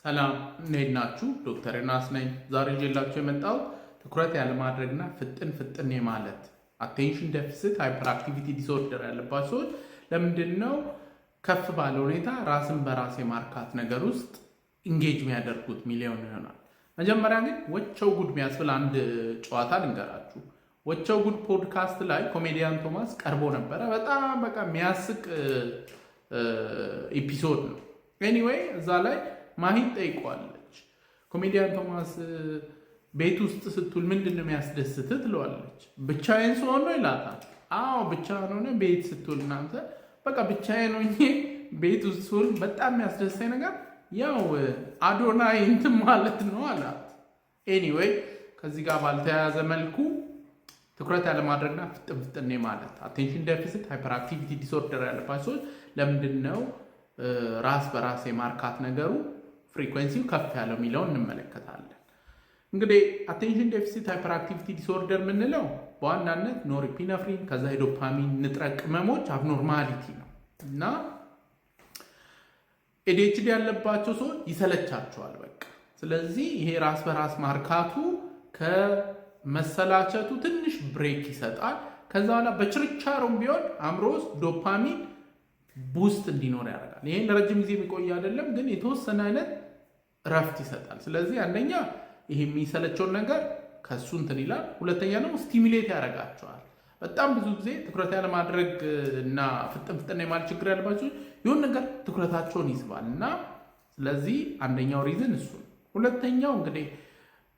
ሰላም እንዴት ናችሁ? ዶክተር ዮናስ ነኝ። ዛሬ ይዤላችሁ የመጣሁት ትኩረት ያለማድረግና ፍጥን የማለት አቴንሽን ዴፊሲት ሃይፐር አክቲቪቲ ዲስኦርደር ያለባቸው ሰዎች ለምንድን ነው ከፍ ባለ ሁኔታ ራስን በራስ የማርካት ነገር ውስጥ ኢንጌጅ የሚያደርጉት ሚሊዮን ይሆናል። መጀመሪያ ግን ወቸው ጉድ የሚያስብል አንድ ጨዋታ ልንገራችሁ። ወቸው ጉድ ፖድካስት ላይ ኮሜዲያን ቶማስ ቀርቦ ነበረ። በጣም በቃ የሚያስቅ ኤፒሶድ ነው። ኤኒዌይ እዛ ላይ ማሂን ጠይቋለች። ኮሜዲያን ቶማስ ቤት ውስጥ ስትውል ምንድን ነው የሚያስደስትህ ትለዋለች። ብቻዬን ስሆን ነው ይላታል። አዎ ብቻህን ሆነ ቤት ስትውል እናንተ በቃ ብቻዬን ሆኜ ቤት ውስጥ ስውል በጣም የሚያስደስተኝ ነገር ያው አዶናይ እንትን ማለት ነው አላት። ኤኒዌይ ከዚህ ጋር ባልተያያዘ መልኩ ትኩረት ያለማድረግና ፍጥን ማለት አቴንሽን ዴፊሲት ሃይፐር አክቲቪቲ ዲስኦርደር ያለባቸው ሰዎች ለምንድን ነው ራስ በራስ የማርካት ነገሩ ፍሪኩዌንሲው ከፍ ያለው የሚለውን እንመለከታለን። እንግዲህ አቴንሽን ዴፊሲት ሃይፐር አክቲቪቲ ዲስኦርደር የምንለው በዋናነት ኖርፒነፍሪን ከዛ የዶፓሚን ንጥረ ቅመሞች አብኖርማሊቲ ነው እና ኤዲኤችዲ ያለባቸው ሰዎች ይሰለቻቸዋል በቃ። ስለዚህ ይሄ ራስ በራስ ማርካቱ ከመሰላቸቱ ትንሽ ብሬክ ይሰጣል። ከዛ በኋላ በችርቻሮም ቢሆን አእምሮ ውስጥ ዶፓሚን ቡስት እንዲኖር ያደርጋል። ይሄን ለረጅም ጊዜ የሚቆይ አይደለም፣ ግን የተወሰነ አይነት እረፍት ይሰጣል። ስለዚህ አንደኛ ይሄ የሚሰለቸውን ነገር ከሱ እንትን ይላል። ሁለተኛ ደግሞ ስቲሙሌት ያደርጋቸዋል። በጣም ብዙ ጊዜ ትኩረት ያለማድረግ እና ፍጥን የማለት ችግር ያለባቸው ይሁን ነገር ትኩረታቸውን ይስባል እና ስለዚህ አንደኛው ሪዝን እሱ ነው። ሁለተኛው እንግዲህ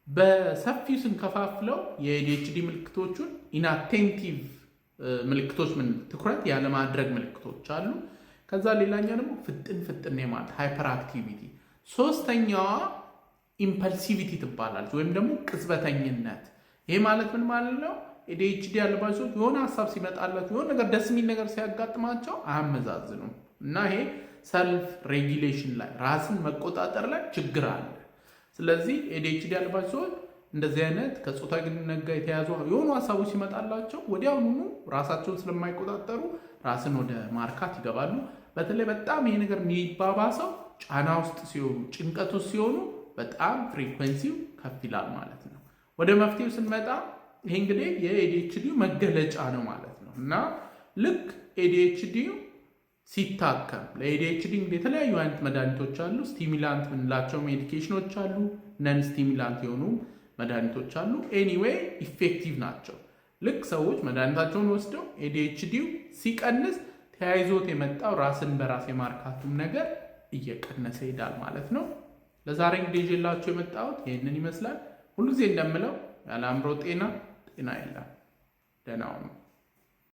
በሰፊው ስንከፋፍለው የኤዲኤችዲ ምልክቶቹን ኢንአቴንቲቭ ምልክቶች ምን ትኩረት ያለማድረግ ምልክቶች አሉ። ከዛ ሌላኛው ደግሞ ፍጥን የማለት ሃይፐር አክቲቪቲ። ሶስተኛዋ ኢምፐልሲቪቲ ትባላለች ወይም ደግሞ ቅጽበተኝነት። ይሄ ማለት ምን ማለት ነው? ኤዲኤችዲ ያለባቸው ሰዎች የሆነ ሀሳብ ሲመጣላቸው የሆነ ነገር ደስ የሚል ነገር ሲያጋጥማቸው አያመዛዝኑም እና ይሄ ሰልፍ ሬጊሌሽን ላይ ራስን መቆጣጠር ላይ ችግር አለ። ስለዚህ ኤዲኤችዲ ያለባቸው ሰዎች እንደዚህ አይነት ከጾታዊ ግንኙነት ጋር የተያዙ የሆኑ ሀሳቦች ሲመጣላቸው ወዲያውኑ ራሳቸውን ስለማይቆጣጠሩ ራስን ወደ ማርካት ይገባሉ። በተለይ በጣም ይሄ ነገር የሚባባሰው ጫና ውስጥ ሲሆኑ፣ ጭንቀት ውስጥ ሲሆኑ በጣም ፍሪኩዌንሲው ከፍ ይላል ማለት ነው። ወደ መፍትሄው ስንመጣ ይሄ እንግዲህ የኤዲኤችዲው መገለጫ ነው ማለት ነው እና ልክ ኤዲኤችዲው ሲታከም ለኤዲኤችዲ እንግዲህ የተለያዩ አይነት መድኃኒቶች አሉ። ስቲሙላንት የምንላቸው ሜዲኬሽኖች አሉ፣ ነን ስቲሙላንት የሆኑ መድኃኒቶች አሉ። ኤኒዌይ ኢፌክቲቭ ናቸው። ልክ ሰዎች መድኃኒታቸውን ወስደው ኤዲኤችዲው ሲቀንስ ተያይዞት የመጣው ራስን በራስ የማርካቱም ነገር እየቀነሰ ይሄዳል ማለት ነው። ለዛሬ እንግዲህ ይዤላችሁ የመጣሁት ይህንን ይመስላል። ሁሉ ጊዜ እንደምለው ያለ አእምሮ ጤና የለም። ደህና ሁኑ።